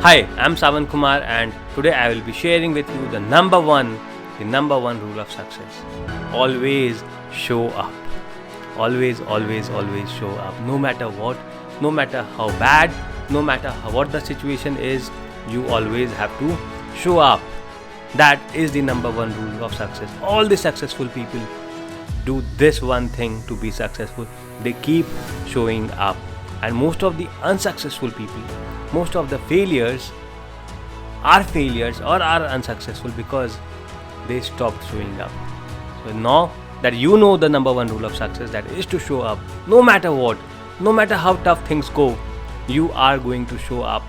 Hi, I'm Sawan Kumar and today I will be sharing with you the number one rule of success. Always show up. Always show up. No matter what, no matter how bad, no matter what the situation is, you always have to show up. That is the number one rule of success. All the successful people do this one thing to be successful. They keep showing up. And most of the unsuccessful people, most of the failures are failures or are unsuccessful because they stopped showing up. So now that you know the number one rule of success, that is to show up no matter what, no matter how tough things go, you are going to show up.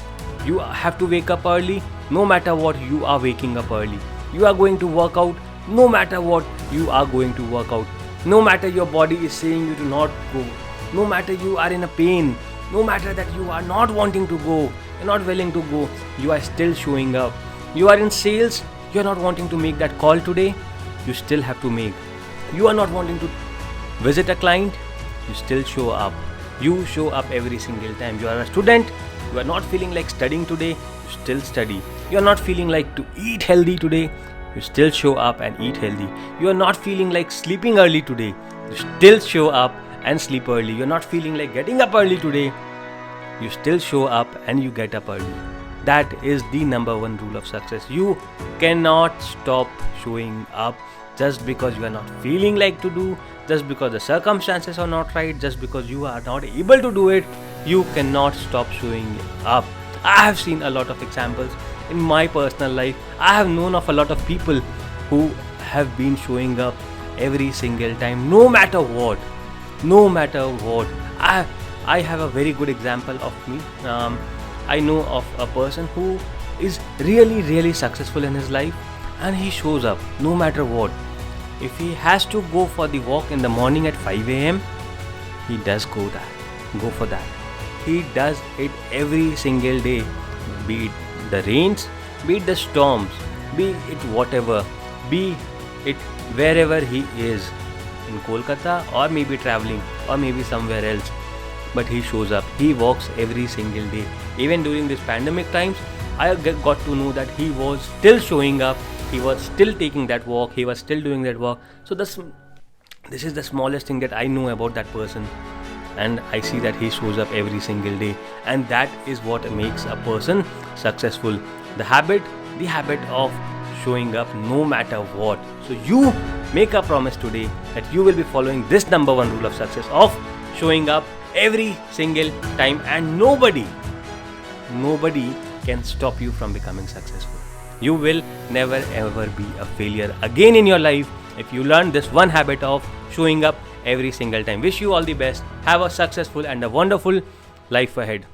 You have to wake up early, no matter what, you are waking up early. You are going to work out, no matter what, you are going to work out. No matter your body is saying you to not go, no matter you are in a pain, no matter that you are not wanting to go, you're not willing to go, you are still showing up. You are in sales, you're not wanting to make that call today, you still have to make. You are not wanting to visit a client, you still show up. You show up every single time. You are a student, you are not feeling like studying today, you still study. You are not feeling like to eat healthy today, you still show up and eat healthy. You are not feeling like sleeping early today, you still show up and sleep early. You are not feeling like getting up early today, you still show up and you get up early. That is the number one rule of success. You cannot stop showing up just because you are not feeling like to do, just because the circumstances are not right, just because you are not able to do it. You cannot stop showing up. I have seen a lot of examples in my personal life. I have known of a lot of people who have been showing up every single time, no matter what. No matter what. I have a very good example of me. I know of a person who is really successful in his life, and he shows up no matter what. If he has to go for the walk in the morning at 5 a.m., he does go for that. He does it every single day, be it the rains, be it the storms, be it whatever, be it wherever he is, in Kolkata or maybe traveling or maybe somewhere else. But he shows up, he walks every single day. Even during this pandemic times, I got to know that he was still showing up, he was still taking that walk, he was still doing that walk. So this is the smallest thing that I know about that person, and I see that he shows up every single day, and that is what makes a person successful. The habit of showing up no matter what. So you make a promise today that you will be following this number one rule of success of showing up every single time, and nobody can stop you from becoming successful. You will never ever be a failure again in your life if you learn this one habit of showing up every single time. Wish you all the best. Have a successful and a wonderful life ahead.